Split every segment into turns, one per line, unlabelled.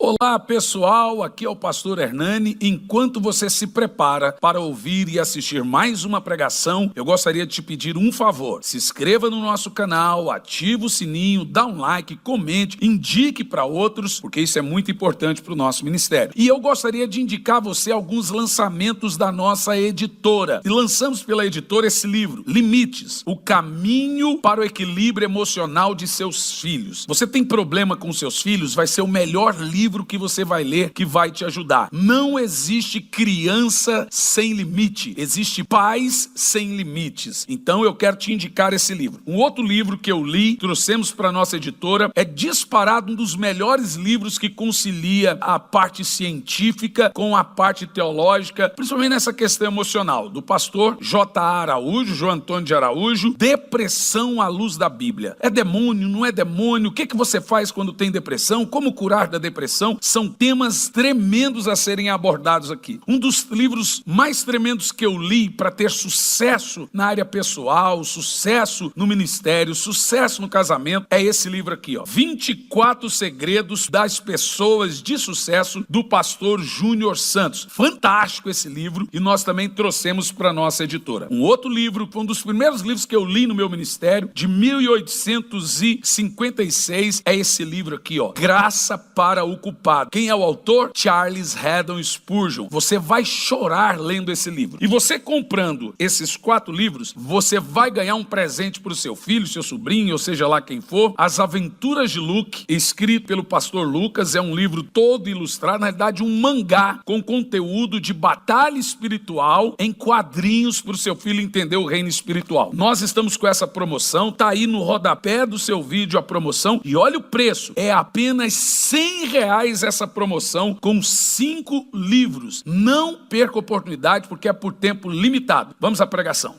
Olá pessoal, aqui é o pastor Hernani. Enquanto você se prepara para ouvir e assistir mais uma pregação, eu gostaria de te pedir um favor. Se inscreva no nosso canal, ative o sininho, dá um like, comente, indique para outros, porque isso é muito importante para o nosso ministério. E eu gostaria de indicar a você alguns lançamentos da nossa editora. E lançamos pela editora esse livro, Limites, o caminho para o equilíbrio emocional de seus filhos. Você tem problema com seus filhos? Vai ser o melhor livro que você vai ler que vai te ajudar. Não existe criança sem limite, existe pais sem limites. Então eu quero te indicar esse livro. Um outro livro que eu li, trouxemos para nossa editora, é disparado um dos melhores livros que concilia a parte científica com a parte teológica, principalmente nessa questão emocional, do pastor J.A. Araújo, João Antônio de Araújo, Depressão à Luz da Bíblia. É demônio, não é demônio? O que você faz quando tem depressão? Como curar da depressão? São temas tremendos a serem abordados aqui. Um dos livros mais tremendos que eu li para ter sucesso na área pessoal, sucesso no ministério, sucesso no casamento, é esse livro aqui, ó. 24 Segredos das Pessoas de Sucesso, do pastor Júnior Santos. Fantástico esse livro, e nós também trouxemos para nossa editora. Um outro livro, um dos primeiros livros que eu li no meu ministério, de 1856, é esse livro aqui, ó. Graça para o Culpado. Quem é o autor? Charles Haddon Spurgeon. Você vai chorar lendo esse livro. E você comprando esses 4 livros, você vai ganhar um presente para o seu filho, seu sobrinho, ou seja lá quem for. As Aventuras de Luke, escrito pelo pastor Lucas, é um livro todo ilustrado, na verdade um mangá com conteúdo de batalha espiritual em quadrinhos para o seu filho entender o reino espiritual. Nós estamos com essa promoção, tá aí no rodapé do seu vídeo a promoção, e olha o preço, é apenas R$100 essa promoção com 5 livros. Não perca a oportunidade, porque é por tempo limitado. Vamos à pregação.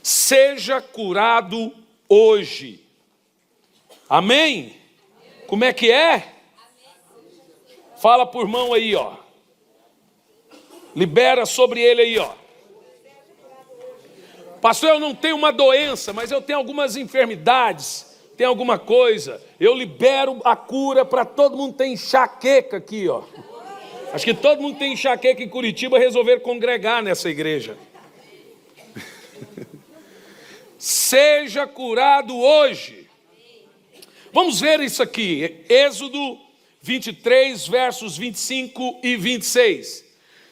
Seja curado hoje. Amém? Como é que é? Fala por mão aí, ó. Libera sobre ele aí, ó. Pastor, eu não tenho uma doença, mas eu tenho algumas enfermidades. Tem alguma coisa, eu libero a cura para todo mundo. Tem enxaqueca aqui, ó. Acho que todo mundo tem enxaqueca em Curitiba, resolver congregar nessa igreja. Seja curado hoje. Vamos ver isso aqui, Êxodo 23, versos 25 e 26.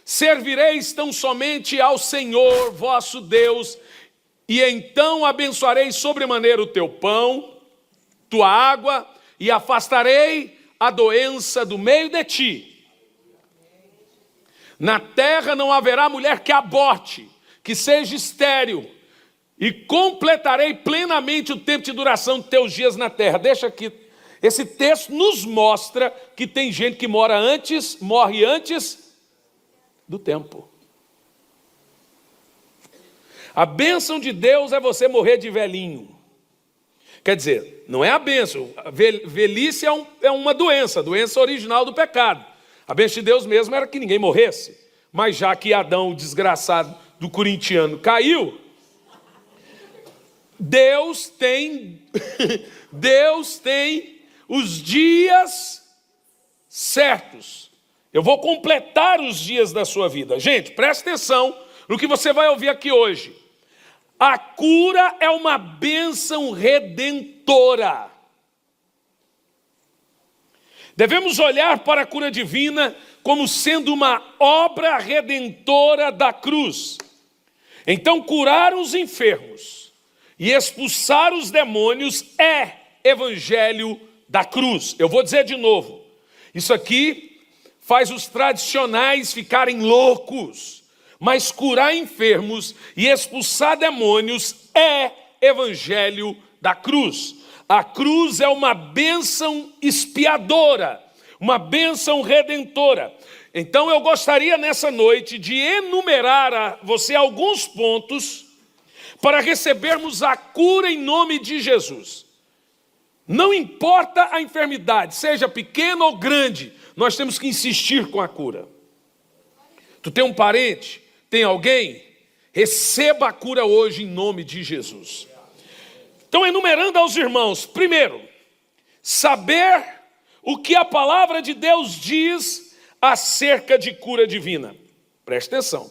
Servireis tão somente ao Senhor vosso Deus, e então abençoarei sobremaneira o teu pão, tua água, e afastarei a doença do meio de ti. Na terra não haverá mulher que aborte, que seja estéril, e completarei plenamente o tempo de duração de teus dias na terra. Deixa aqui, esse texto nos mostra que tem gente que morre antes do tempo. A bênção de Deus é você morrer de velhinho. Quer dizer, não é a bênção. A velhice é uma doença, a doença original do pecado. A bênção de Deus mesmo era que ninguém morresse. Mas já que Adão, o desgraçado do corintiano, caiu, Deus tem os dias certos. Eu vou completar os dias da sua vida. Gente, presta atenção no que você vai ouvir aqui hoje. A cura é uma bênção redentora. Devemos olhar para a cura divina como sendo uma obra redentora da cruz. Então, curar os enfermos e expulsar os demônios é evangelho da cruz. Eu vou dizer de novo. Isso aqui faz os tradicionais ficarem loucos. Mas curar enfermos e expulsar demônios é evangelho da cruz. A cruz é uma bênção expiadora, uma bênção redentora. Então eu gostaria nessa noite de enumerar a você alguns pontos para recebermos a cura em nome de Jesus. Não importa a enfermidade, seja pequena ou grande, nós temos que insistir com a cura. Tu tem um parente? Tem alguém? Receba a cura hoje em nome de Jesus. Então, enumerando aos irmãos, primeiro, saber o que a palavra de Deus diz acerca de cura divina. Preste atenção.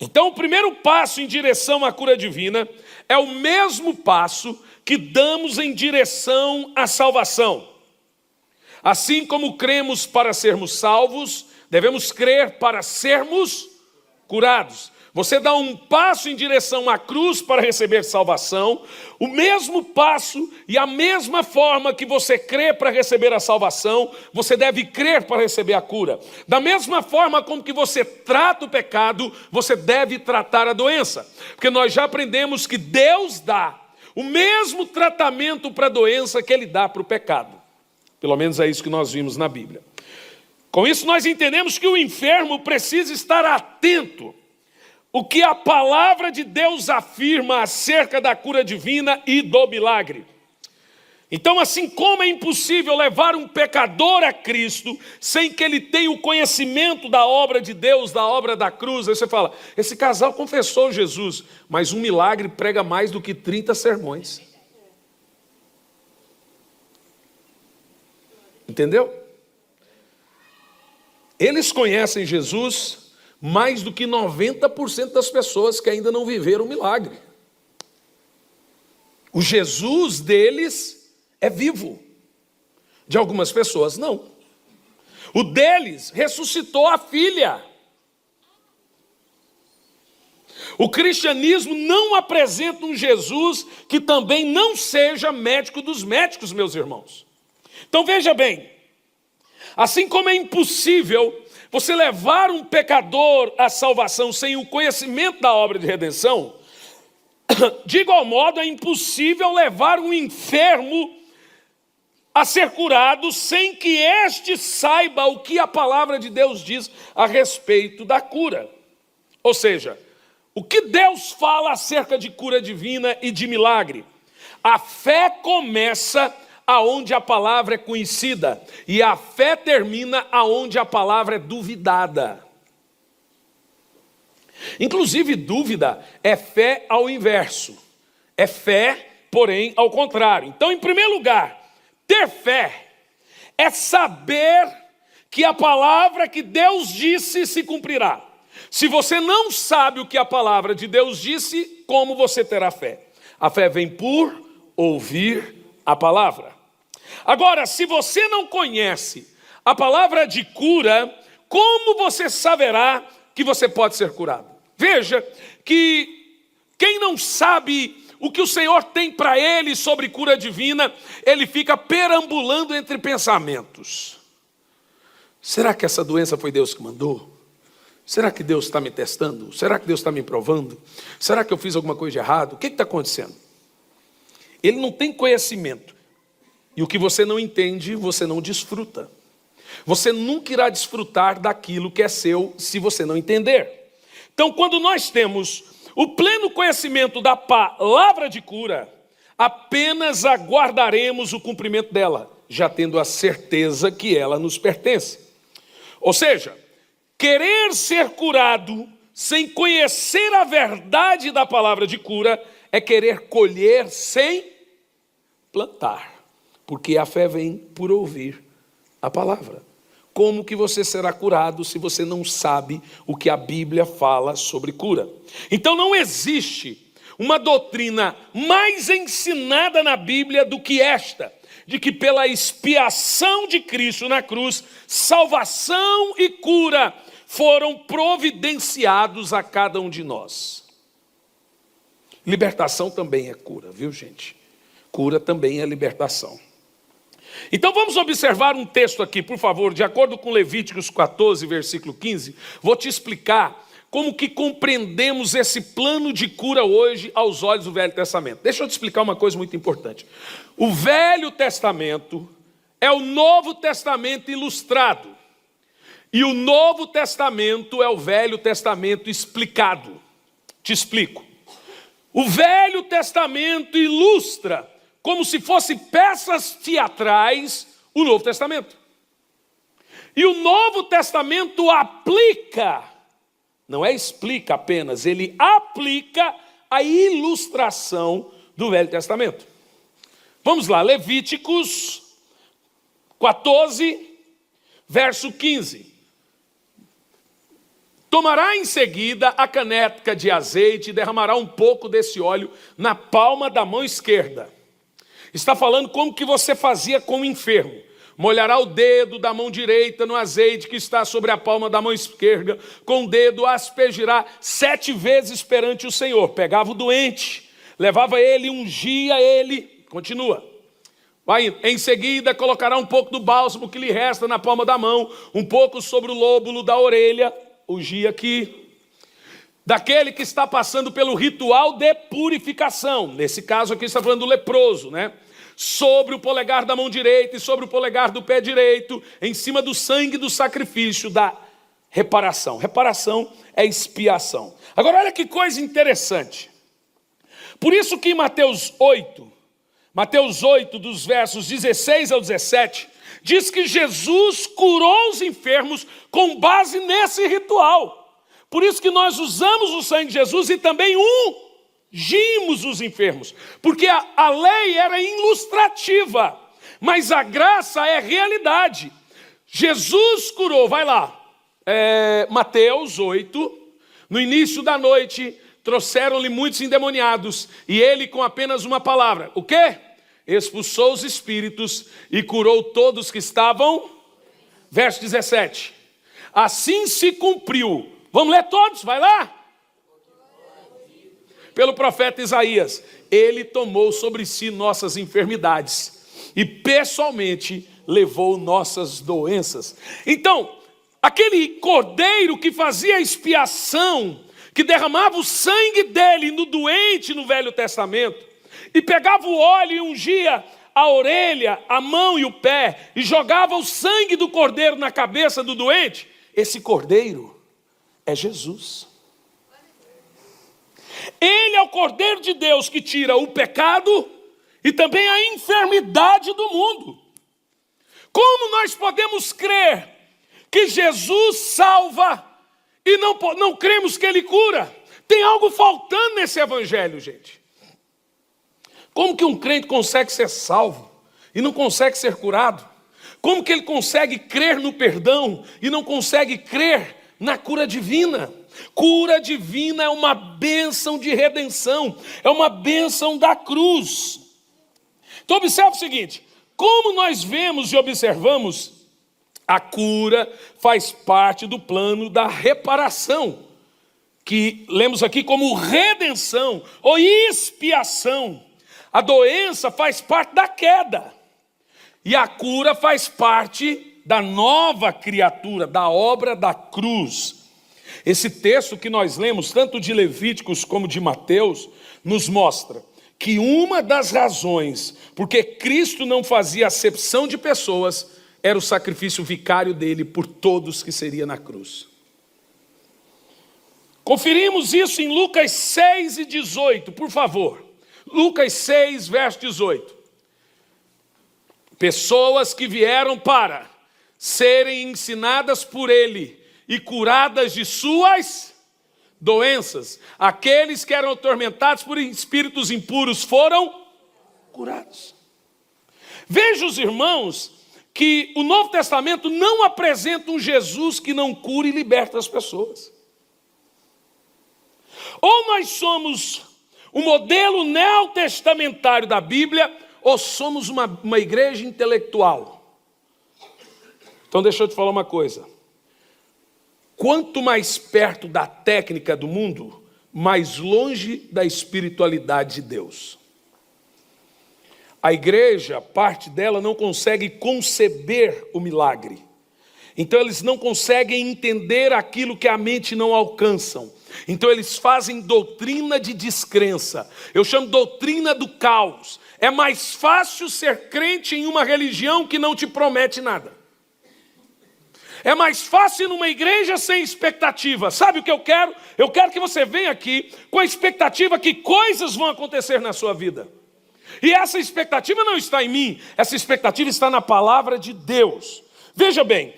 Então, o primeiro passo em direção à cura divina é o mesmo passo que damos em direção à salvação. Assim como cremos para sermos salvos, devemos crer para sermos curados. Você dá um passo em direção à cruz para receber salvação, o mesmo passo e a mesma forma que você crê para receber a salvação, você deve crer para receber a cura. Da mesma forma como que você trata o pecado, você deve tratar a doença. Porque nós já aprendemos que Deus dá o mesmo tratamento para a doença que Ele dá para o pecado. Pelo menos é isso que nós vimos na Bíblia. Com isso nós entendemos que o enfermo precisa estar atento o que a palavra de Deus afirma acerca da cura divina e do milagre. Então, assim como é impossível levar um pecador a Cristo sem que ele tenha o conhecimento da obra de Deus, da obra da cruz, aí você fala, esse casal confessou Jesus, mas um milagre prega mais do que 30 sermões. Entendeu? Eles conhecem Jesus mais do que 90% das pessoas que ainda não viveram o milagre. O Jesus deles é vivo. De algumas pessoas, não. O deles ressuscitou a filha. O cristianismo não apresenta um Jesus que também não seja médico dos médicos, meus irmãos. Então veja bem, assim como é impossível você levar um pecador à salvação sem o conhecimento da obra de redenção, de igual modo é impossível levar um enfermo a ser curado sem que este saiba o que a palavra de Deus diz a respeito da cura. Ou seja, o que Deus fala acerca de cura divina e de milagre? A fé começa aonde a palavra é conhecida, e a fé termina aonde a palavra é duvidada. Inclusive, dúvida é fé ao inverso. É fé, porém, ao contrário. Então, em primeiro lugar, ter fé é saber que a palavra que Deus disse se cumprirá. Se você não sabe o que a palavra de Deus disse, como você terá fé? A fé vem por ouvir a palavra. Agora, se você não conhece a palavra de cura, como você saberá que você pode ser curado? Veja que quem não sabe o que o Senhor tem para ele sobre cura divina, ele fica perambulando entre pensamentos. Será que essa doença foi Deus que mandou? Será que Deus está me testando? Será que Deus está me provando? Será que eu fiz alguma coisa de errado? O que está acontecendo? Ele não tem conhecimento. E o que você não entende, você não desfruta. Você nunca irá desfrutar daquilo que é seu se você não entender. Então, quando nós temos o pleno conhecimento da palavra de cura, apenas aguardaremos o cumprimento dela, já tendo a certeza que ela nos pertence. Ou seja, querer ser curado sem conhecer a verdade da palavra de cura é querer colher sem plantar. Porque a fé vem por ouvir a palavra. Como que você será curado se você não sabe o que a Bíblia fala sobre cura? Então não existe uma doutrina mais ensinada na Bíblia do que esta, de que pela expiação de Cristo na cruz, salvação e cura foram providenciados a cada um de nós. Libertação também é cura, viu, gente? Cura também é libertação. Então vamos observar um texto aqui, por favor, de acordo com Levíticos 14, versículo 15. Vou te explicar como que compreendemos esse plano de cura hoje aos olhos do Velho Testamento. Deixa eu te explicar uma coisa muito importante. O Velho Testamento é o Novo Testamento ilustrado. E o Novo Testamento é o Velho Testamento explicado. Te explico. O Velho Testamento ilustra como se fossem peças teatrais, o Novo Testamento. E o Novo Testamento aplica, não é explica apenas, ele aplica a ilustração do Velho Testamento. Vamos lá, Levíticos
14, verso 15. Tomará em seguida a caneca de azeite e derramará um pouco desse óleo na palma da mão esquerda. Está falando como que você fazia com o enfermo. Molhará o dedo da mão direita no azeite que está sobre a palma da mão esquerda. Com o dedo aspergirá 7 vezes perante o Senhor. Pegava o doente, levava ele, ungia ele. Continua. Vai indo. Em seguida colocará um pouco do bálsamo que lhe resta na palma da mão, um pouco sobre o lóbulo da orelha. Ungia aqui. Daquele que está passando pelo ritual de purificação. Nesse caso aqui está falando do leproso, né? Sobre o polegar da mão direita e sobre o polegar do pé direito, em cima do sangue do sacrifício da reparação. Reparação é expiação. Agora olha que coisa interessante. Por isso que em Mateus 8, dos versos 16 ao 17, diz que Jesus curou os enfermos com base nesse ritual. Por isso que nós usamos o sangue de Jesus e também ungimos os enfermos. Porque a lei era ilustrativa, mas a graça é realidade. Jesus curou, vai lá, Mateus 8, no início da noite, trouxeram-lhe muitos endemoniados, e ele com apenas uma palavra, o quê? Expulsou os espíritos e curou todos que estavam, verso 17, assim se cumpriu, vamos ler todos, vai lá, pelo profeta Isaías, ele tomou sobre si nossas enfermidades, e pessoalmente levou nossas doenças. Então, aquele cordeiro que fazia a expiação, que derramava o sangue dele no doente no Velho Testamento, e pegava o óleo e ungia a orelha, a mão e o pé, e jogava o sangue do cordeiro na cabeça do doente, esse cordeiro é Jesus. Ele é o cordeiro de Deus que tira o pecado e também a enfermidade do mundo. Como nós podemos crer que Jesus salva e não cremos que Ele cura? Tem algo faltando nesse evangelho, gente. Como que um crente consegue ser salvo e não consegue ser curado? Como que ele consegue crer no perdão e não consegue crer na cura divina? Cura divina é uma bênção de redenção, é uma bênção da cruz. Então observe o seguinte, como nós vemos e observamos, a cura faz parte do plano da reparação, que lemos aqui como redenção ou expiação. A doença faz parte da queda, e a cura faz parte da nova criatura, da obra da cruz. Esse texto que nós lemos, tanto de Levíticos como de Mateus, nos mostra que uma das razões porque Cristo não fazia acepção de pessoas era o sacrifício vicário dele por todos que seria na cruz. Conferimos isso em Lucas 6 e 18, por favor. Lucas 6, verso 18. Pessoas que vieram para serem ensinadas por ele e curadas de suas doenças. Aqueles que eram atormentados por espíritos impuros foram curados. Veja, os irmãos, que o Novo Testamento não apresenta um Jesus que não cura e liberta as pessoas. Ou nós somos o modelo neotestamentário da Bíblia, ou somos uma igreja intelectual. Então deixa eu te falar uma coisa. Quanto mais perto da técnica do mundo, mais longe da espiritualidade de Deus. A igreja, parte dela, não consegue conceber o milagre. Então eles não conseguem entender aquilo que a mente não alcançam. Então eles fazem doutrina de descrença. Eu chamo doutrina do caos. É mais fácil ser crente em uma religião que não te promete nada. É mais fácil ir numa igreja sem expectativa. Sabe o que eu quero? Eu quero que você venha aqui com a expectativa que coisas vão acontecer na sua vida. E essa expectativa não está em mim. Essa expectativa está na palavra de Deus. Veja bem,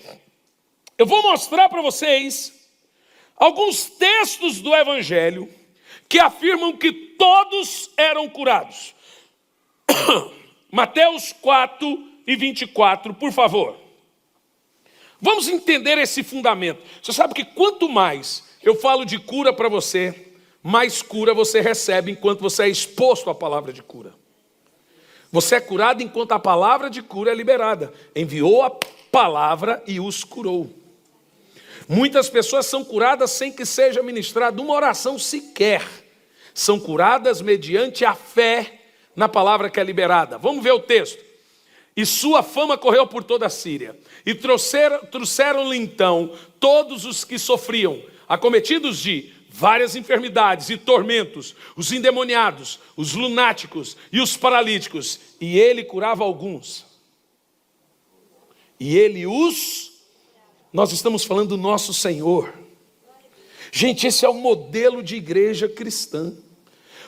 eu vou mostrar para vocês alguns textos do Evangelho que afirmam que todos eram curados. Mateus 4, e 24, por favor. Vamos entender esse fundamento. Você sabe que quanto mais eu falo de cura para você, mais cura você recebe enquanto você é exposto à palavra de cura. Você é curado enquanto a palavra de cura é liberada. Enviou a palavra e os curou. Muitas pessoas são curadas sem que seja ministrada uma oração sequer. São curadas mediante a fé na palavra que é liberada. Vamos ver o texto. E sua fama correu por toda a Síria. E trouxeram-lhe então todos os que sofriam, acometidos de várias enfermidades e tormentos, os endemoniados, os lunáticos e os paralíticos. E ele curava alguns. E ele Nós estamos falando do nosso Senhor. Gente, esse é o modelo de igreja cristã.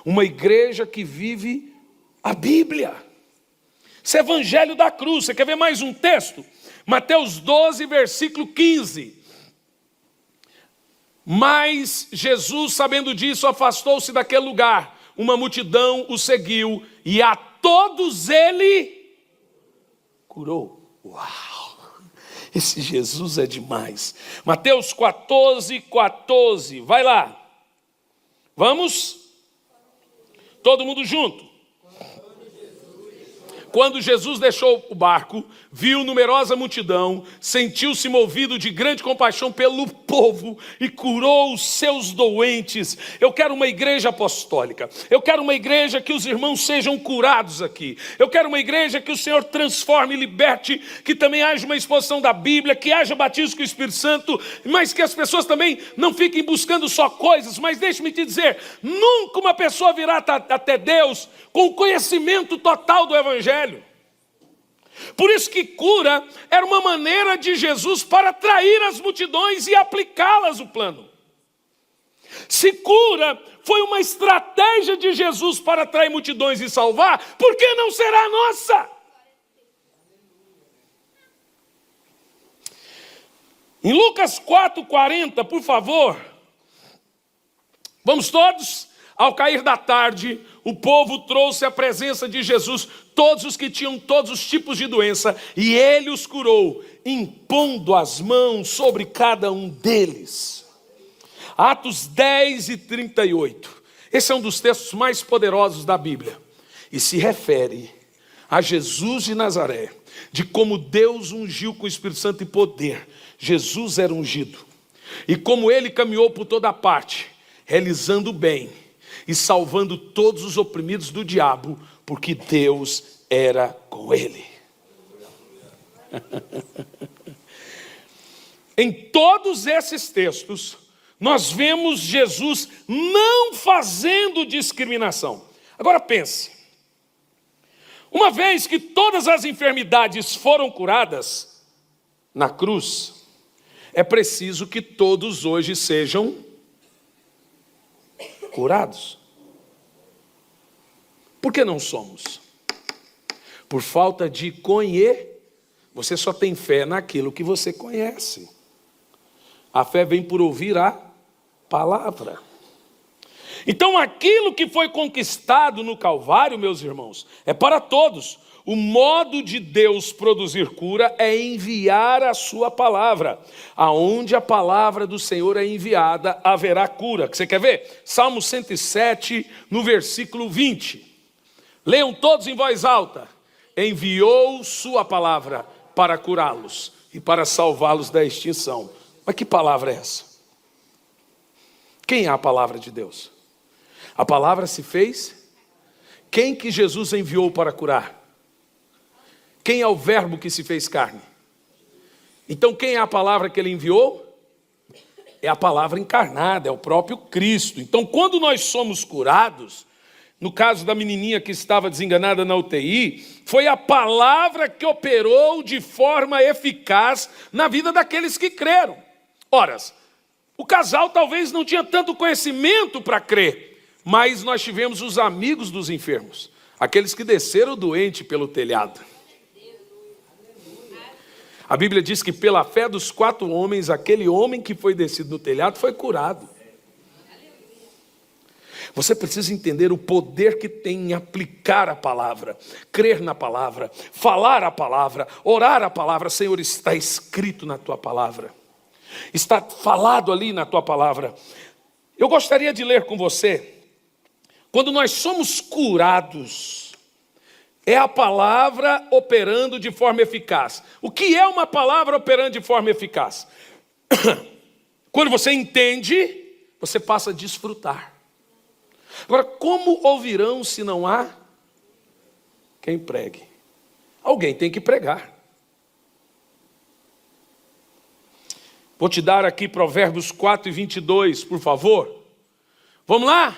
Uma igreja que vive a Bíblia. Esse é o evangelho da cruz. Você quer ver mais um texto? Mateus 12, versículo 15. Mas Jesus, sabendo disso, afastou-se daquele lugar. Uma multidão o seguiu e a todos ele curou. Uau! Esse Jesus é demais. Mateus 14, 14. Vai lá. Vamos? Todo mundo junto. Quando Jesus deixou o barco, viu numerosa multidão, sentiu-se movido de grande compaixão pelo povo e curou os seus doentes. Eu quero uma igreja apostólica. Eu quero uma igreja que os irmãos sejam curados aqui. Eu quero uma igreja que o Senhor transforme e liberte, que também haja uma exposição da Bíblia, que haja batismo com o Espírito Santo, mas que as pessoas também não fiquem buscando só coisas. Mas deixe-me te dizer, nunca uma pessoa virá até Deus com o conhecimento total do Evangelho. Por isso que cura era uma maneira de Jesus para atrair as multidões e aplicá-las no plano. Se cura foi uma estratégia de Jesus para atrair multidões e salvar, por que não será a nossa? Em Lucas 4:40, por favor. Vamos todos? Ao cair da tarde, o povo trouxe à presença de Jesus todos os que tinham todos os tipos de doença, e ele os curou, impondo as mãos sobre cada um deles. Atos 10 e 38. Esse é um dos textos mais poderosos da Bíblia. E se refere a Jesus de Nazaré, de como Deus ungiu com o Espírito Santo e poder. Jesus era ungido. E como ele caminhou por toda parte, realizando o bem e salvando todos os oprimidos do diabo, porque Deus era com ele. Em todos esses textos, nós vemos Jesus não fazendo discriminação. Agora pense, uma vez que todas as enfermidades foram curadas na cruz, é preciso que todos hoje sejam curados. Por que não somos? Por falta de conhecer. Você só tem fé naquilo que você conhece. A fé vem por ouvir a palavra. Então aquilo que foi conquistado no Calvário, meus irmãos, é para todos. O modo de Deus produzir cura é enviar a sua palavra. Aonde a palavra do Senhor é enviada, haverá cura. Você quer ver? Salmo 107, no versículo 20. Leiam todos em voz alta. Enviou sua palavra para curá-los e para salvá-los da extinção. Mas que palavra é essa? Quem é a palavra de Deus? A palavra se fez? Quem que Jesus enviou para curar? Quem é o verbo que se fez carne? Então quem é a palavra que ele enviou? É a palavra encarnada, é o próprio Cristo. Então quando nós somos curados, no caso da menininha que estava desenganada na UTI, foi a palavra que operou de forma eficaz na vida daqueles que creram. Ora, o casal talvez não tinha tanto conhecimento para crer, mas nós tivemos os amigos dos enfermos, aqueles que desceram doente pelo telhado. A Bíblia diz que pela fé dos 4 homens, aquele homem que foi descido no telhado foi curado. Você precisa entender o poder que tem em aplicar a palavra, crer na palavra, falar a palavra, orar a palavra. Senhor, está escrito na tua palavra, está falado ali na tua palavra. Eu gostaria de ler com você, quando nós somos curados, é a palavra operando de forma eficaz. O que é uma palavra operando de forma eficaz? Quando você entende, você passa a desfrutar. Agora, como ouvirão se não há quem pregue? Alguém tem que pregar. Vou te dar aqui Provérbios 4:22, por favor. Vamos lá?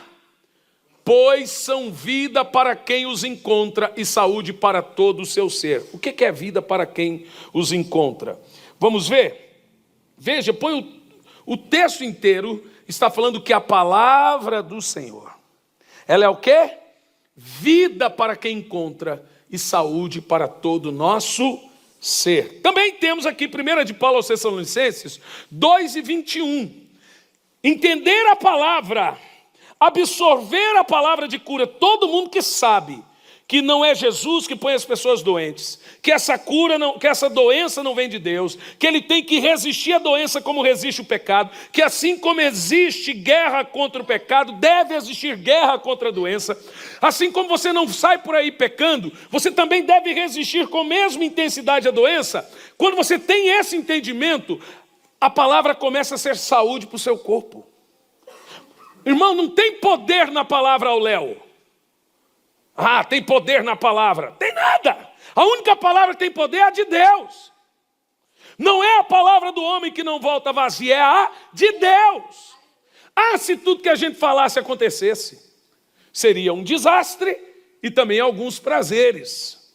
Pois são vida para quem os encontra e saúde para todo o seu ser. O que é vida para quem os encontra? Vamos ver? Veja, põe o texto inteiro, está falando que a palavra do Senhor, ela é o quê? Vida para quem encontra e saúde para todo o nosso ser. Também temos aqui 1 de Paulo aos Tessalonicenses 2:21. Entender a palavra, absorver a palavra de cura. Todo mundo que sabe que não é Jesus que põe as pessoas doentes, que essa cura não, que essa doença não vem de Deus, que ele tem que resistir à doença como resiste o pecado, que assim como existe guerra contra o pecado, deve existir guerra contra a doença. Assim como você não sai por aí pecando, você também deve resistir com a mesma intensidade à doença. Quando você tem esse entendimento, a palavra começa a ser saúde para o seu corpo. Irmão, não tem poder na palavra ao léu. Ah, tem poder na palavra. Tem nada. A única palavra que tem poder é a de Deus. Não é a palavra do homem que não volta vazia, é a de Deus. Ah, se tudo que a gente falasse acontecesse, seria um desastre e também alguns prazeres.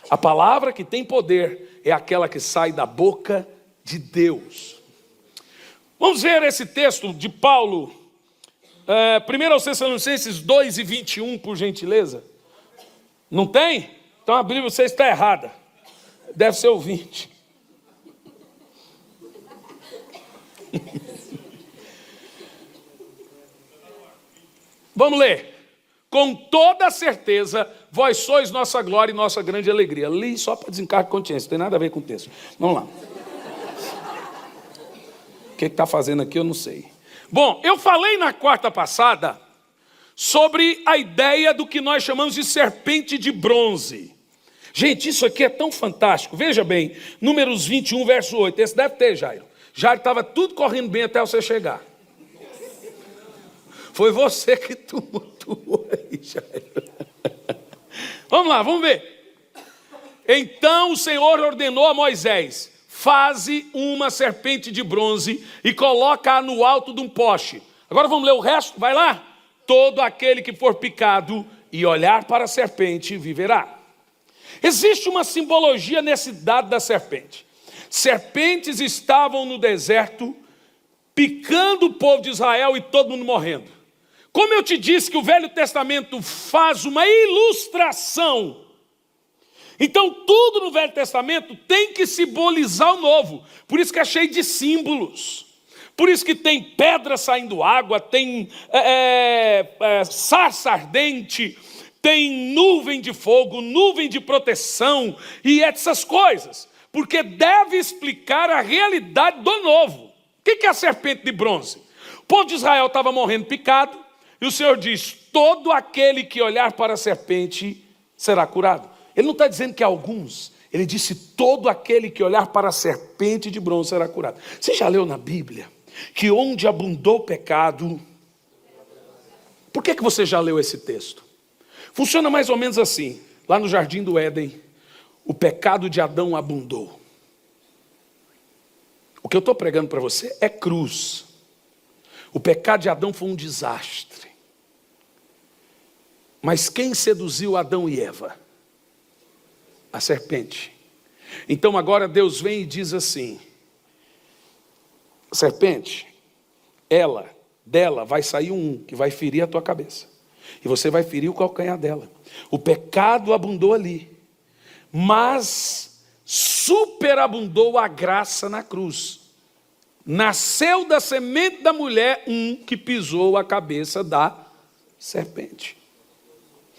A palavra que tem poder é aquela que sai da boca de Deus. Vamos ver esse texto de Paulo, 1 aos Tessalonicenses 2:21, por gentileza. Não tem? Então a Bíblia você está errada. Deve ser o 20. Vamos ler. Com toda certeza, vós sois nossa glória e nossa grande alegria. Li só para desencargo de consciência, não tem nada a ver com o texto. Vamos lá. O que está fazendo aqui eu não sei. Bom, eu falei na quarta passada sobre a ideia do que nós chamamos de serpente de bronze. Gente, isso aqui é tão fantástico. Veja bem, Números 21, verso 8. Esse deve ter, Jairo. Jairo estava tudo correndo bem até você chegar. Foi você que tumultuou aí, Jairo. Vamos lá, vamos ver. Então o Senhor ordenou a Moisés: faze uma serpente de bronze e coloca-a no alto de um poste. Agora vamos ler o resto, vai lá. Todo aquele que for picado e olhar para a serpente viverá. Existe uma simbologia nesse dado da serpente. Serpentes estavam no deserto, picando o povo de Israel e todo mundo morrendo. Como eu te disse que o Velho Testamento faz uma ilustração, então tudo no Velho Testamento tem que simbolizar o Novo. Por isso que é cheio de símbolos. Por isso que tem pedra saindo água, tem sarça ardente, tem nuvem de fogo, nuvem de proteção e essas coisas. Porque deve explicar a realidade do Novo. O que é a serpente de bronze? O povo de Israel estava morrendo picado e o Senhor diz: todo aquele que olhar para a serpente será curado. Ele não está dizendo que alguns, ele disse: todo aquele que olhar para a serpente de bronze será curado. Você já leu na Bíblia que onde abundou o pecado... Por que você já leu esse texto? Funciona mais ou menos assim. Lá no Jardim do Éden, o pecado de Adão abundou. O que eu estou pregando para você é cruz. O pecado de Adão foi um desastre. Mas quem seduziu Adão e Eva? A serpente. Então agora Deus vem e diz assim: serpente, dela vai sair um que vai ferir a tua cabeça. E você vai ferir o calcanhar dela. O pecado abundou ali, mas superabundou a graça na cruz. Nasceu da semente da mulher um que pisou a cabeça da serpente.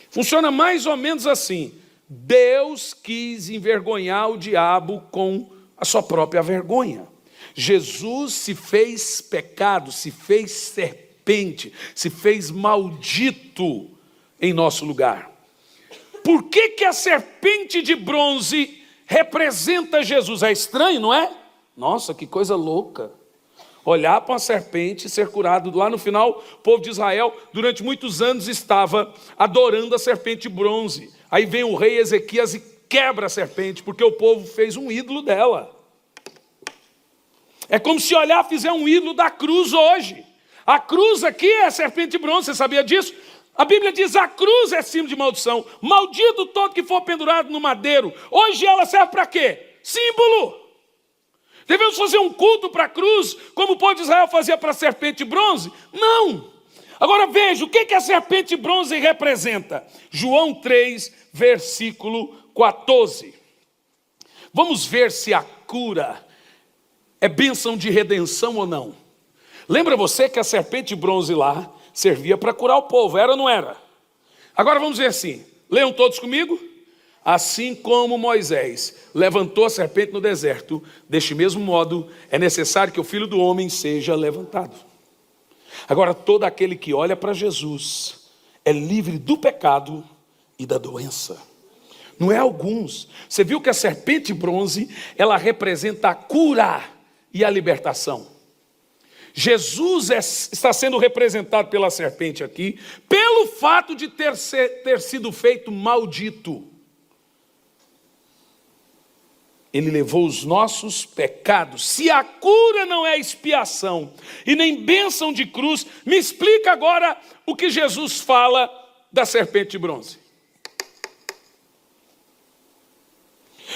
Funciona mais ou menos assim. Deus quis envergonhar o diabo com a sua própria vergonha. Jesus se fez pecado, se fez serpente, se fez maldito em nosso lugar. Por que que a serpente de bronze representa Jesus? É estranho, não é? Nossa, que coisa louca. Olhar para uma serpente e ser curado. Lá no final, o povo de Israel, durante muitos anos, estava adorando a serpente de bronze. Aí vem o rei Ezequias e quebra a serpente, porque o povo fez um ídolo dela. É como se olhar e fizer um ídolo da cruz hoje. A cruz aqui é a serpente de bronze, você sabia disso? A Bíblia diz: a cruz é símbolo de maldição. Maldito todo que for pendurado no madeiro. Hoje ela serve para quê? Símbolo. Devemos fazer um culto para a cruz, como o povo de Israel fazia para a serpente de bronze? Não. Agora veja, o que a serpente de bronze representa? João 3, versículo 14. Vamos ver se a cura é bênção de redenção ou não. Lembra você que a serpente de bronze lá servia para curar o povo, era ou não era? Agora vamos ver assim, leiam todos comigo. Assim como Moisés levantou a serpente no deserto, deste mesmo modo é necessário que o Filho do Homem seja levantado. Agora todo aquele que olha para Jesus é livre do pecado e da doença. Não é alguns. Você viu que a serpente de bronze, ela representa a cura e a libertação. Jesus está sendo representado pela serpente aqui, pelo fato de ter sido feito maldito. Ele levou os nossos pecados. Se a cura não é expiação e nem bênção de cruz, me explica agora o que Jesus fala da serpente de bronze.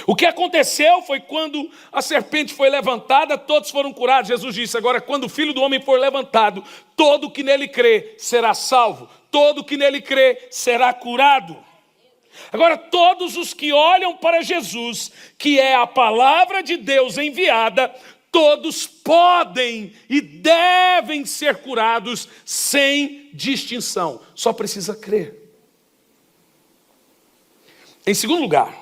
O que aconteceu foi quando a serpente foi levantada, todos foram curados. Jesus disse: agora quando o Filho do Homem for levantado, todo que nele crê será salvo, todo que nele crê será curado. Agora todos os que olham para Jesus, que é a palavra de Deus enviada, todos podem e devem ser curados sem distinção. Só precisa crer. Em segundo lugar,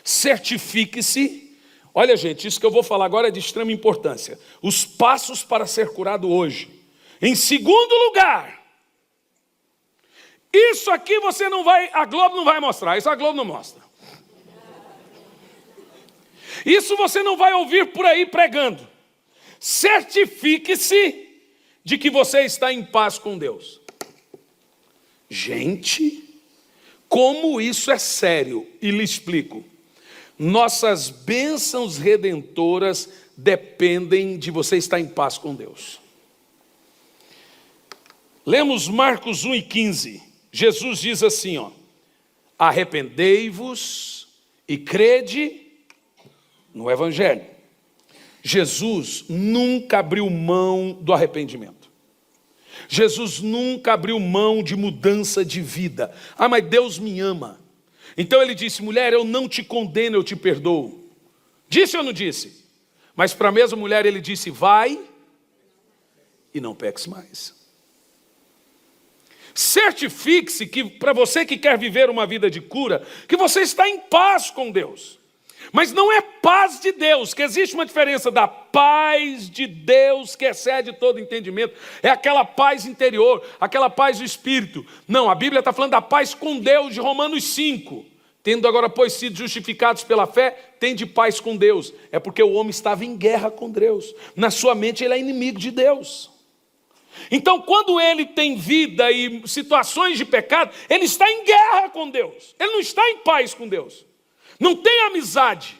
certifique-se. Olha, gente, isso que eu vou falar agora é de extrema importância. Os passos para ser curado hoje. Em segundo lugar, isso aqui você não vai, a Globo não vai mostrar, isso a Globo não mostra. Isso você não vai ouvir por aí pregando. Certifique-se de que você está em paz com Deus. Gente, como isso é sério, e lhe explico. Nossas bênçãos redentoras dependem de você estar em paz com Deus. Lemos Marcos 1:15. Jesus diz assim, arrependei-vos e crede no Evangelho. Jesus nunca abriu mão do arrependimento. Jesus nunca abriu mão de mudança de vida. Ah, mas Deus me ama. Então ele disse: mulher, eu não te condeno, eu te perdoo. Disse ou não disse? Mas para a mesma mulher ele disse: vai e não peques mais. Certifique-se que, para você que quer viver uma vida de cura, que você está em paz com Deus. Mas não é paz de Deus, que existe uma diferença da paz de Deus que excede todo entendimento. É aquela paz interior, aquela paz do Espírito. Não, a Bíblia está falando da paz com Deus de Romanos 5. Tendo agora, pois, sido justificados pela fé, tende paz com Deus. É porque o homem estava em guerra com Deus. Na sua mente ele é inimigo de Deus. Então, quando ele tem vida e situações de pecado, ele está em guerra com Deus. Ele não está em paz com Deus. Não tem amizade.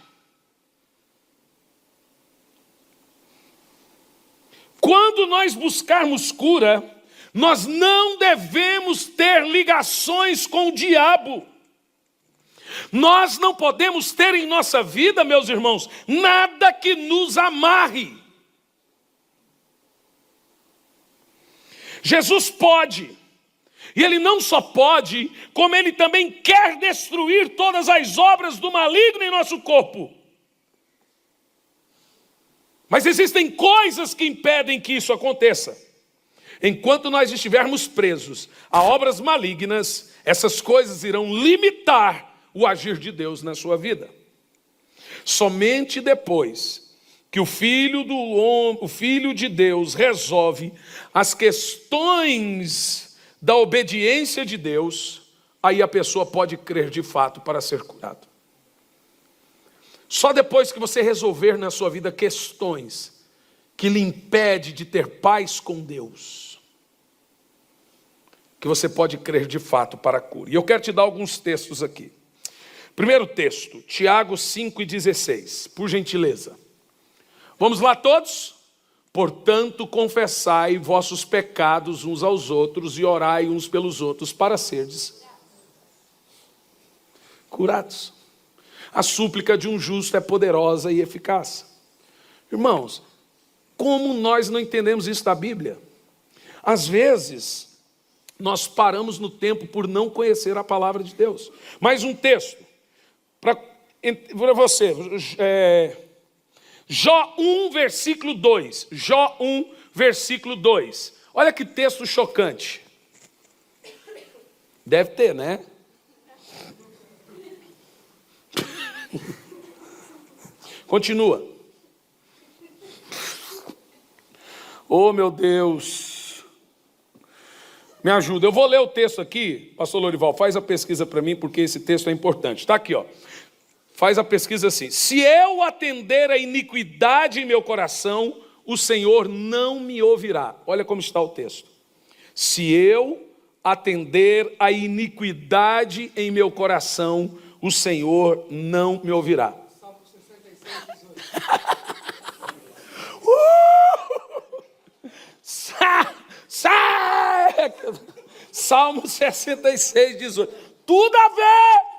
Quando nós buscarmos cura, nós não devemos ter ligações com o diabo. Nós não podemos ter em nossa vida, meus irmãos, nada que nos amarre. Jesus pode, e Ele não só pode, como Ele também quer destruir todas as obras do maligno em nosso corpo. Mas existem coisas que impedem que isso aconteça. enquanto nós estivermos presos a obras malignas, essas coisas irão limitar o agir de Deus na sua vida. Somente depois que o Filho de Deus resolve as questões da obediência de Deus, aí a pessoa pode crer de fato para ser curado. Só depois que você resolver na sua vida questões que lhe impede de ter paz com Deus, que você pode crer de fato para a cura. E eu quero te dar alguns textos aqui. Primeiro texto, Tiago 5,16, por gentileza. Vamos lá todos? Portanto, confessai vossos pecados uns aos outros e orai uns pelos outros para serdes curados. A súplica de um justo é poderosa e eficaz. Irmãos, como nós não entendemos isso da Bíblia? Às vezes, nós paramos no tempo por não conhecer a palavra de Deus. Mais um texto, para você, Jó 1, versículo 2. Jó 1, versículo 2. Olha que texto chocante. Deve ter, né? Continua. Oh, meu Deus. Me ajuda. Eu vou ler o texto aqui. Pastor Lorival, faz a pesquisa para mim, porque esse texto é importante. Está aqui, ó. Faz a pesquisa assim. Se eu atender a iniquidade em meu coração, o Senhor não me ouvirá. Olha como está o texto. Se eu atender a iniquidade em meu coração, o Senhor não me ouvirá. Salmo 66, 18. Salmo 66, 18. Tudo a ver!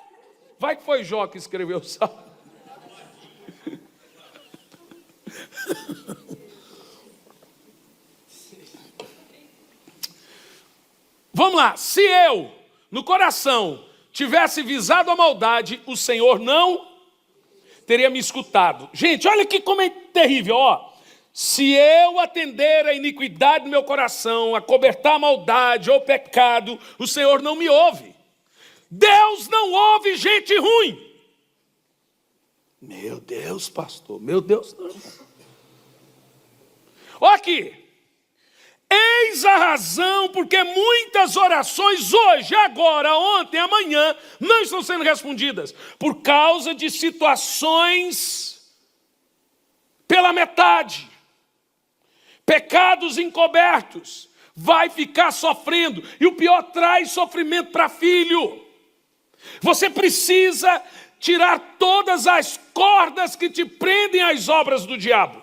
Vai que foi Jó que escreveu o Salmo. Vamos lá. Se eu, no coração, tivesse visado a maldade, o Senhor não teria me escutado. Gente, olha aqui como é terrível, ó. Se eu atender a iniquidade do meu coração, acobertar a maldade ou pecado, o Senhor não me ouve. Deus não ouve gente ruim. Meu Deus, pastor, meu Deus, não. Olha aqui. Eis a razão porque muitas orações hoje, agora, ontem, amanhã, não estão sendo respondidas. Por causa de situações pela metade. Pecados encobertos. Vai ficar sofrendo. E o pior, traz sofrimento para filho. Você precisa tirar todas as cordas que te prendem às obras do diabo.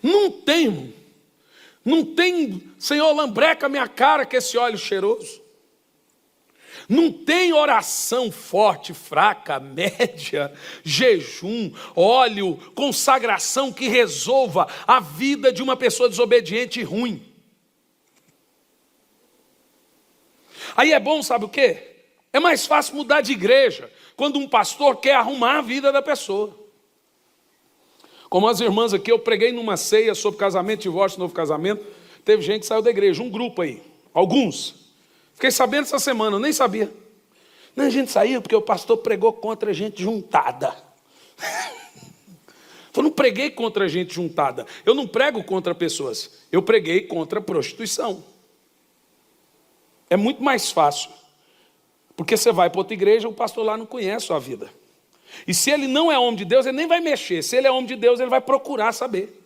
Não tem, Senhor, lambreca minha cara com esse óleo cheiroso. Não tem oração forte, fraca, média, jejum, óleo, consagração que resolva a vida de uma pessoa desobediente e ruim. Aí é bom, sabe o quê? É mais fácil mudar de igreja quando um pastor quer arrumar a vida da pessoa. Como as irmãs aqui, eu preguei numa ceia sobre casamento, divórcio, novo casamento. Teve gente que saiu da igreja, um grupo aí, alguns. Fiquei sabendo essa semana, eu nem sabia. Não, a gente saiu porque o pastor pregou contra a gente juntada. Eu não preguei contra a gente juntada. Eu não prego contra pessoas. Eu preguei contra a prostituição. É muito mais fácil. Porque você vai para outra igreja, o pastor lá não conhece a sua vida. E se ele não é homem de Deus, ele nem vai mexer. Se ele é homem de Deus, ele vai procurar saber.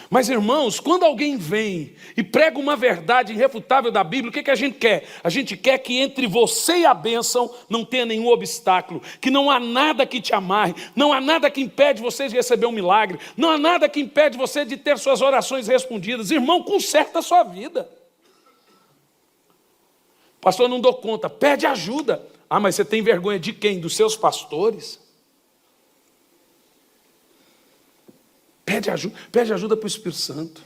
Mas, irmãos, quando alguém vem e prega uma verdade irrefutável da Bíblia, o que a gente quer? A gente quer que entre você e a bênção não tenha nenhum obstáculo, que não há nada que te amarre, não há nada que impede você de receber um milagre, não há nada que impede você de ter suas orações respondidas. Irmão, conserta a sua vida. Pastor, não dou conta. Pede ajuda. Ah, mas você tem vergonha de quem? Dos seus pastores? Pede ajuda para o Espírito Santo.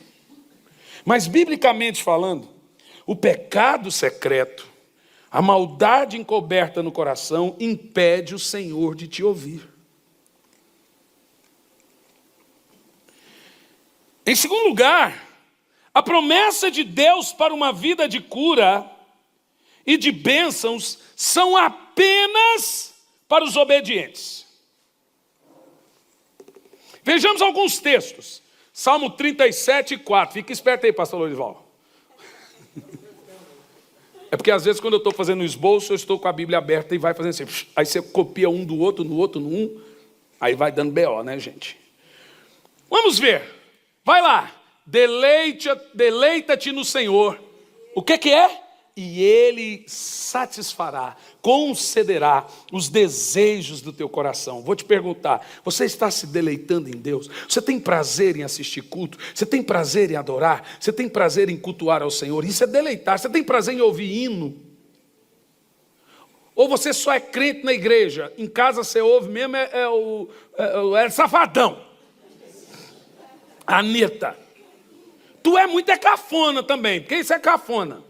Mas, biblicamente falando, o pecado secreto, a maldade encoberta no coração, impede o Senhor de te ouvir. Em segundo lugar, a promessa de Deus para uma vida de cura e de bênçãos são apenas para os obedientes. Vejamos alguns textos. Salmo 37, 4. Fica esperto aí, pastor Lorival. É porque às vezes quando eu estou fazendo o esboço, eu estou com a Bíblia aberta e vai fazendo assim. Aí você copia um do outro, no outro, no um. Aí vai dando BO, né, gente? Vamos ver. Vai lá. Deleita-te no Senhor. O que é? E Ele satisfará, concederá os desejos do teu coração. Vou te perguntar, você está se deleitando em Deus? Você tem prazer em assistir culto? Você tem prazer em adorar? Você tem prazer em cultuar ao Senhor? Isso é deleitar. Você tem prazer em ouvir hino? Ou você só é crente na igreja? Em casa você ouve mesmo, é safadão. Anitta. Tu é muito cafona também, porque isso é cafona.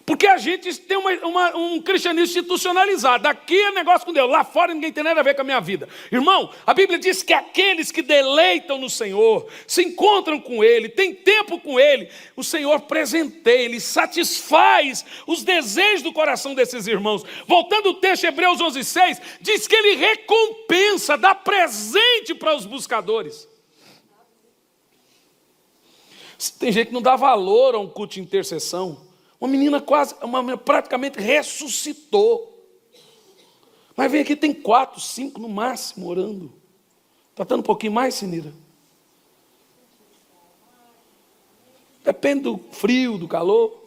Porque a gente tem um cristianismo institucionalizado. Aqui é negócio com Deus, lá fora ninguém tem nada a ver com a minha vida. Irmão, a Bíblia diz que aqueles que deleitam no Senhor, se encontram com Ele, têm tempo com Ele, o Senhor presenteia, Ele satisfaz os desejos do coração desses irmãos. Voltando ao texto de Hebreus 11:6, diz que Ele recompensa, dá presente para os buscadores. Tem gente que não dá valor a um culto de intercessão. Uma menina praticamente ressuscitou. Mas vem aqui, tem 4, 5 no máximo orando. Está dando um pouquinho mais, Sinira? Depende do frio, do calor.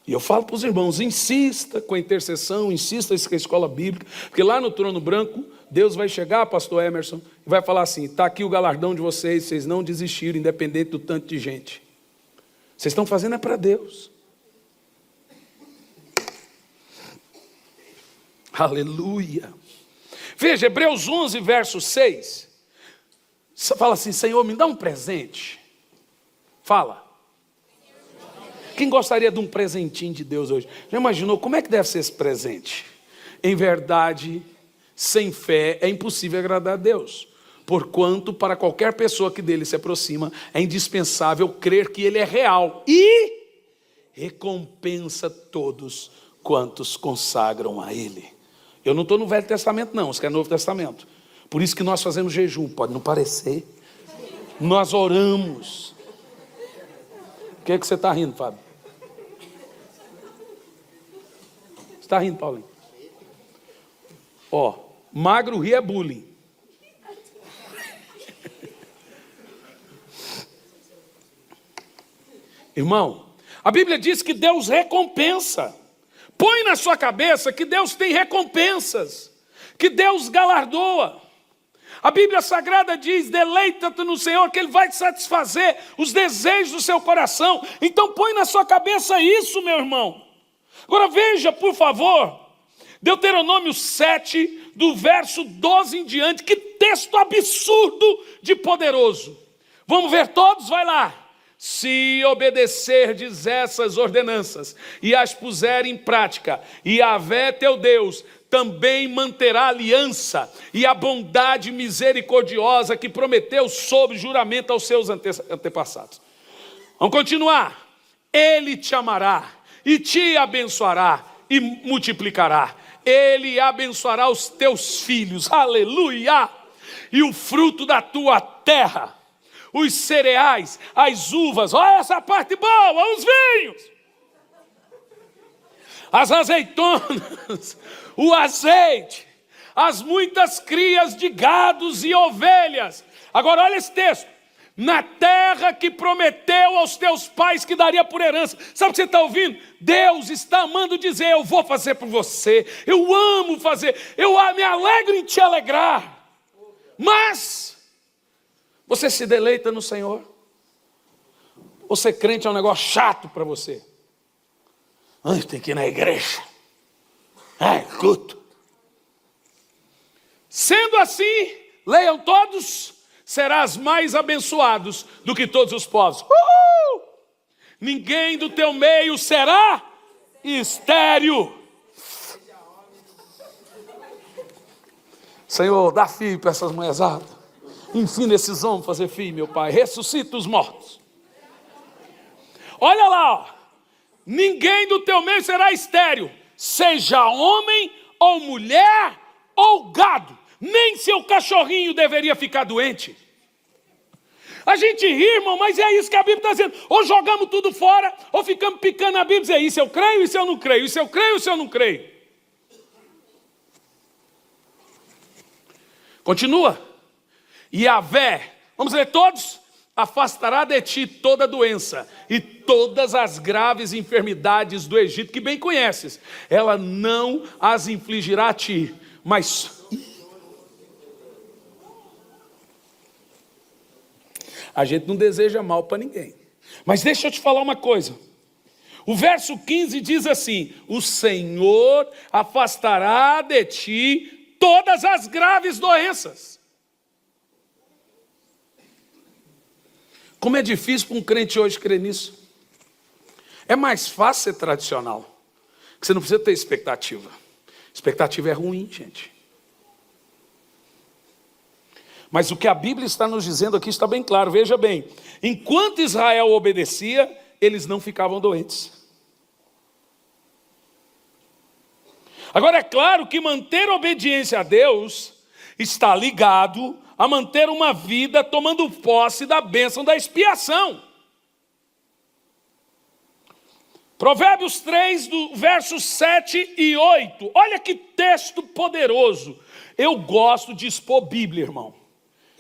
E eu falo para os irmãos, insista com a intercessão, insista com a escola bíblica, porque lá no trono branco, Deus vai chegar, pastor Emerson, e vai falar assim, está aqui o galardão de vocês, vocês não desistiram, independente do tanto de gente. Vocês estão fazendo é para Deus. Aleluia. Veja, Hebreus 11, verso 6. Fala assim, Senhor, me dá um presente. Fala. Quem gostaria de um presentinho de Deus hoje? Já imaginou como é que deve ser esse presente? Em verdade, sem fé é impossível agradar a Deus. Porquanto, para qualquer pessoa que dele se aproxima, é indispensável crer que ele é real e recompensa todos quantos consagram a ele. Eu não estou no Velho Testamento não, isso que é Novo Testamento. Por isso que nós fazemos jejum, pode não parecer. Nós oramos. O que é que você está rindo, Fábio? Você está rindo, Paulinho? Ó, magro rir é bullying. Irmão, a Bíblia diz que Deus recompensa. Põe na sua cabeça que Deus tem recompensas, que Deus galardoa. A Bíblia Sagrada diz, deleita-te no Senhor, que Ele vai te satisfazer os desejos do seu coração. Então põe na sua cabeça isso, meu irmão. Agora veja, por favor, Deuteronômio 7, do verso 12 em diante. Que texto absurdo de poderoso. Vamos ver todos? Vai lá. Se obedecerdes essas ordenanças e as puser em prática, Yahvé teu Deus também manterá a aliança e a bondade misericordiosa que prometeu sob juramento aos seus antepassados. Vamos continuar. Ele te amará e te abençoará e multiplicará. Ele abençoará os teus filhos, aleluia, e o fruto da tua terra, os cereais, as uvas, olha essa parte boa, os vinhos, as azeitonas, o azeite, as muitas crias de gados e ovelhas. Agora olha esse texto. Na terra que prometeu aos teus pais que daria por herança. Sabe o que você está ouvindo? Deus está amando dizer, eu vou fazer por você, eu amo fazer, eu me alegro em te alegrar. Mas você se deleita no Senhor? Ou ser crente é um negócio chato para você? Antes tem que ir na igreja. Culto. Sendo assim, leiam todos, serás mais abençoados do que todos os povos. Ninguém do teu meio será estéril. Senhor, dá filho para essas mulheres. Ensina esses homens a fazer filho, meu Pai. Ressuscita os mortos. Olha lá, ó. Ninguém do teu meio será estéril, seja homem ou mulher ou gado. Nem seu cachorrinho deveria ficar doente. A gente ri, irmão, mas é isso que a Bíblia está dizendo. Ou jogamos tudo fora, ou ficamos picando a Bíblia e dizer, isso eu creio, isso eu não creio, isso eu creio, isso eu não creio. Continua. Yahvé, vamos ler todos? Afastará de ti toda doença e todas as graves enfermidades do Egito, que bem conheces. Ela não as infligirá a ti, mas... A gente não deseja mal para ninguém. Mas deixa eu te falar uma coisa. O verso 15 diz assim, o Senhor afastará de ti todas as graves doenças. Como é difícil para um crente hoje crer nisso. É mais fácil ser tradicional. Porque você não precisa ter expectativa. Expectativa é ruim, gente. Mas o que a Bíblia está nos dizendo aqui está bem claro. Veja bem, enquanto Israel obedecia, eles não ficavam doentes. Agora é claro que manter a obediência a Deus está ligado a manter uma vida tomando posse da bênção da expiação. Provérbios 3, do versos 7 e 8. Olha que texto poderoso. Eu gosto de expor Bíblia, irmão.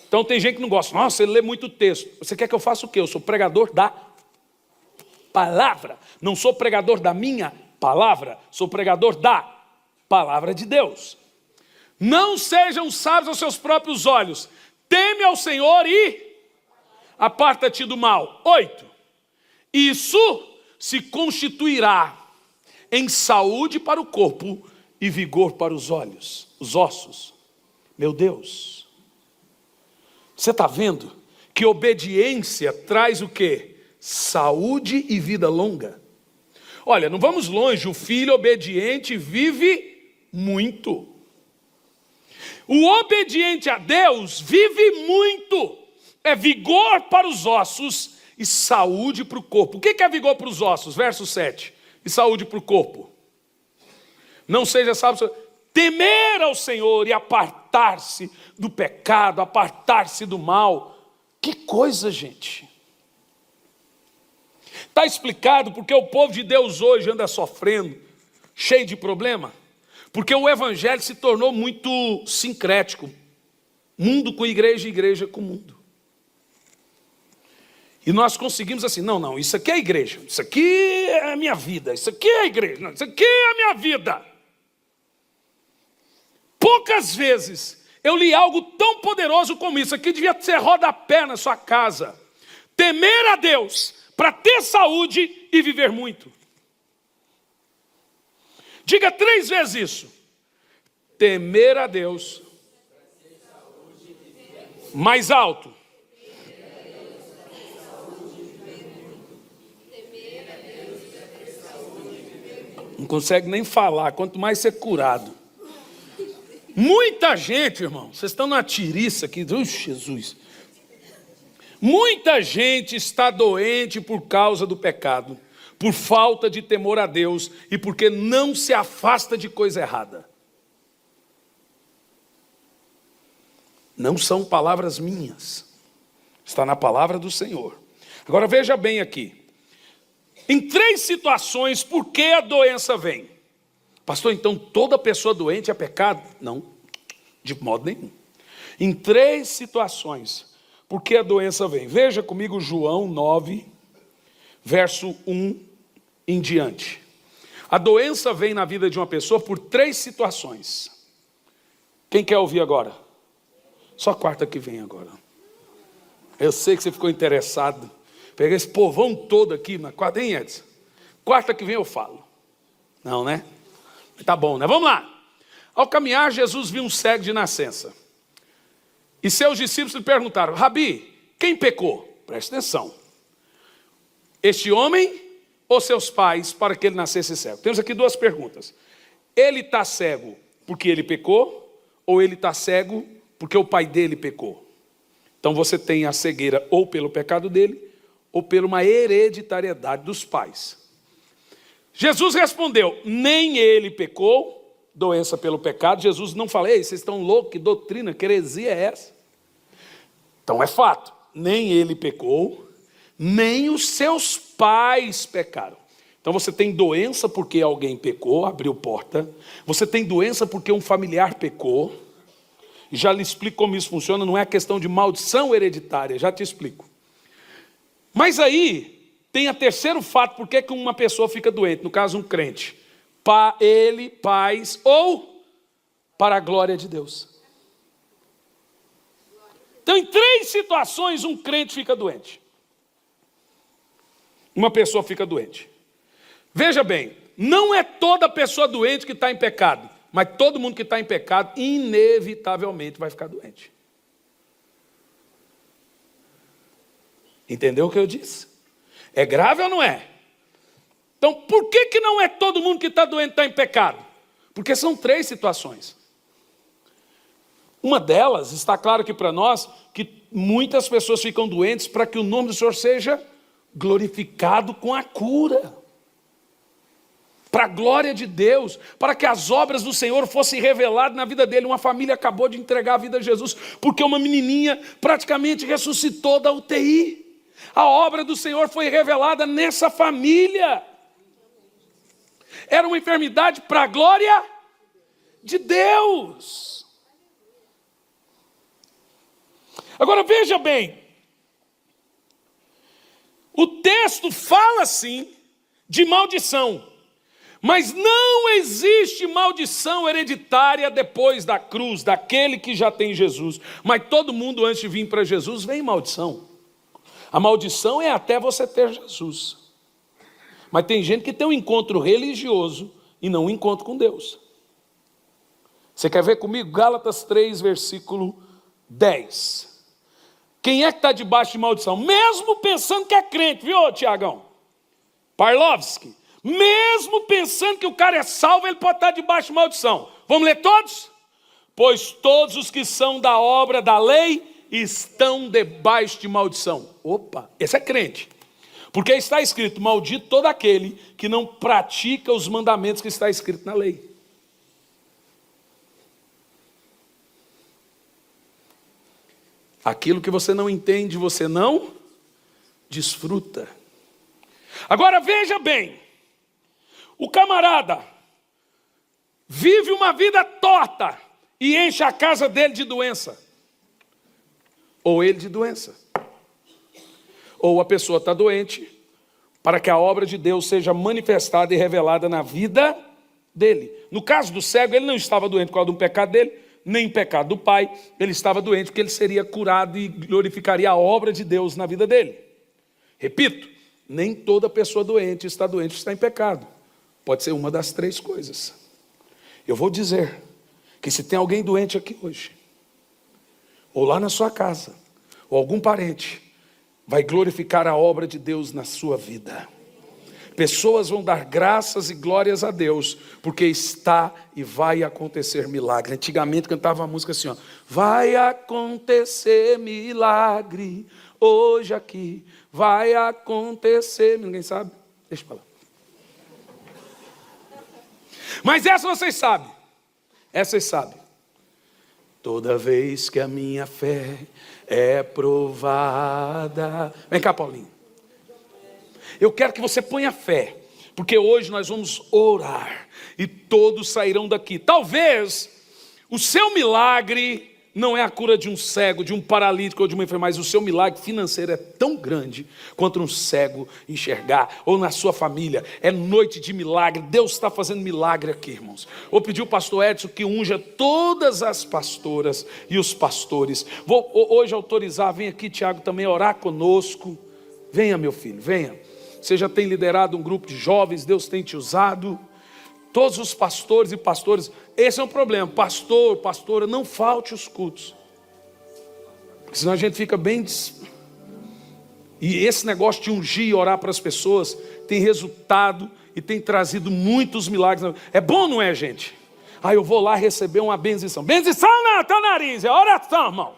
Então tem gente que não gosta. Nossa, ele lê muito texto. Você quer que eu faça o quê? Eu sou pregador da palavra. Não sou pregador da minha palavra. Sou pregador da palavra de Deus. Não sejam sábios aos seus próprios olhos. Teme ao Senhor e aparta-te do mal. 8. Isso se constituirá em saúde para o corpo e vigor para os olhos, os ossos. Meu Deus. Você está vendo que obediência traz o quê? Saúde e vida longa. Olha, não vamos longe, o filho obediente vive muito. O obediente a Deus vive muito. É vigor para os ossos e saúde para o corpo. O que é vigor para os ossos? Verso 7. E saúde para o corpo. Não seja sábio, temer ao Senhor e apartar-se do pecado, apartar-se do mal. Que coisa, gente. Está explicado porque o povo de Deus hoje anda sofrendo, cheio de problema. Porque o evangelho se tornou muito sincrético. Mundo com igreja e igreja com mundo. E nós conseguimos assim, não, isso aqui é a igreja, isso aqui é a minha vida, isso aqui é a igreja, não, isso aqui é a minha vida. Poucas vezes eu li algo tão poderoso como isso. Aqui devia ser rodapé na sua casa. Temer a Deus para ter saúde e viver muito. Diga 3 vezes isso. Temer a Deus. Mais alto. Não consegue nem falar, quanto mais ser curado. Muita gente, irmão, vocês estão na tiriça aqui, Jesus. Muita gente está doente por causa do pecado, por falta de temor a Deus e porque não se afasta de coisa errada. Não são palavras minhas, está na palavra do Senhor. Agora veja bem aqui, em 3 situações, por que a doença vem? Pastor, então toda pessoa doente é pecado? Não, de modo nenhum. Em 3 situações, por que a doença vem? Veja comigo João 9, verso 1 em diante. A doença vem na vida de uma pessoa por 3 situações. Quem quer ouvir agora? Só a quarta que vem agora. Eu sei que você ficou interessado. Peguei esse povão todo aqui na quarta, hein, Edson? Quarta que vem eu falo. Não, né? Tá bom, né? Vamos lá. Ao caminhar, Jesus viu um cego de nascença. E seus discípulos lhe perguntaram, Rabi, quem pecou? Presta atenção. Este homem ou seus pais para que ele nascesse cego? Temos aqui 2 perguntas. Ele está cego porque ele pecou ou ele está cego porque o pai dele pecou. Então você tem a cegueira ou pelo pecado dele, ou por uma hereditariedade dos pais. Jesus respondeu, nem ele pecou, doença pelo pecado. Jesus não fala, ei, vocês estão loucos, que doutrina, que heresia é essa? Então é fato, nem ele pecou, nem os seus pais pecaram. Então você tem doença porque alguém pecou, abriu porta. Você tem doença porque um familiar pecou. E já lhe explico como isso funciona, não é questão de maldição hereditária, já te explico. Mas aí tem o terceiro fato, por que uma pessoa fica doente, no caso um crente. Ele, pais, ou para a glória de Deus. Então em 3 situações um crente fica doente. Uma pessoa fica doente. Veja bem, não é toda pessoa doente que está em pecado, mas todo mundo que está em pecado, inevitavelmente vai ficar doente. Entendeu o que eu disse? É grave ou não é? Então, por que não é todo mundo que está doente está em pecado? Porque são 3 situações. Uma delas, está claro aqui para nós, que muitas pessoas ficam doentes para que o nome do Senhor seja glorificado com a cura. Para a glória de Deus, para que as obras do Senhor fossem reveladas na vida dele. Uma família acabou de entregar a vida a Jesus, porque uma menininha praticamente ressuscitou da UTI. A obra do Senhor foi revelada nessa família. Era uma enfermidade para a glória de Deus. Agora veja bem, o texto fala sim de maldição. Mas não existe maldição hereditária depois da cruz, daquele que já tem Jesus. Mas todo mundo antes de vir para Jesus vem maldição. A maldição é até você ter Jesus. Mas tem gente que tem um encontro religioso e não um encontro com Deus. Você quer ver comigo? Gálatas 3, versículo 10. Quem é que está debaixo de maldição? Mesmo pensando que é crente, viu, Tiagão? Parlovski. Mesmo pensando que o cara é salvo, ele pode estar debaixo de maldição. Vamos ler todos? Pois todos os que são da obra da lei estão debaixo de maldição. Opa, esse é crente. Porque está escrito, maldito todo aquele que não pratica os mandamentos que está escrito na lei. Aquilo que você não entende, você não desfruta. Agora veja bem. O camarada vive uma vida torta e enche a casa dele de doença. Ou ele de doença. Ou a pessoa está doente para que a obra de Deus seja manifestada e revelada na vida dele. No caso do cego, ele não estava doente por causa de um pecado dele, nem pecado do pai. Ele estava doente porque ele seria curado e glorificaria a obra de Deus na vida dele. Repito, nem toda pessoa doente está em pecado. Pode ser uma das 3 coisas. Eu vou dizer que se tem alguém doente aqui hoje, ou lá na sua casa, ou algum parente, vai glorificar a obra de Deus na sua vida. Pessoas vão dar graças e glórias a Deus, porque está e vai acontecer milagre. Antigamente cantava uma música assim, ó, vai acontecer milagre, hoje aqui, vai acontecer, ninguém sabe? Deixa eu falar. Mas essa vocês sabem. Essa vocês sabem. Toda vez que a minha fé é provada. Vem cá, Paulinho. Eu quero que você ponha fé. Porque hoje nós vamos orar. E todos sairão daqui. Talvez o seu milagre não é a cura de um cego, de um paralítico ou de uma enfermidade, mas o seu milagre financeiro é tão grande quanto um cego enxergar, ou na sua família. É noite de milagre. Deus está fazendo milagre aqui, irmãos. Vou pedir ao pastor Edson que unja todas as pastoras e os pastores. Vou hoje autorizar, vem aqui, Tiago, também orar conosco. Venha, meu filho, venha. Você já tem liderado um grupo de jovens, Deus tem te usado. Todos os pastores e pastoras, esse é um problema. Pastor, pastora, não falte os cultos. Porque senão a gente fica bem... E esse negócio de ungir e orar para as pessoas tem resultado e tem trazido muitos milagres. É bom, não é, gente? Ah, eu vou lá receber uma bendição. Bendição não, teu nariz, é oração, irmão.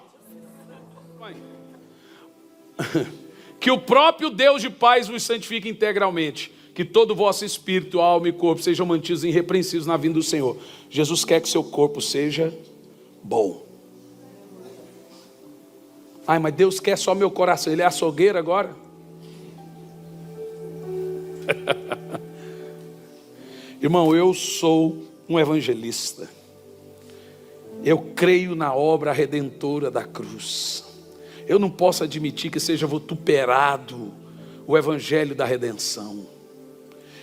Que o próprio Deus de paz vos santifique integralmente. Que todo o vosso espírito, alma e corpo sejam mantidos irrepreensíveis na vinda do Senhor. Jesus quer que seu corpo seja bom. Ai, mas Deus quer só meu coração. Ele é açougueiro agora? Irmão, eu sou um evangelista. Eu creio na obra redentora da cruz. Eu não posso admitir que seja vituperado o evangelho da redenção.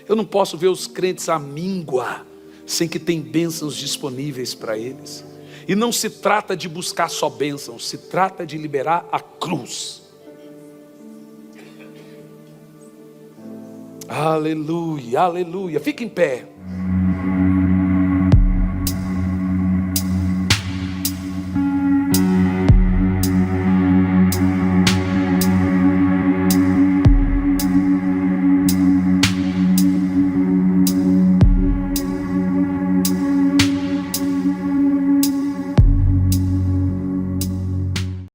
Eu não posso ver os crentes à míngua, sem que tenham bênçãos disponíveis para eles. E não se trata de buscar só bênçãos, se trata de liberar a cruz. Aleluia, aleluia. Fica em pé.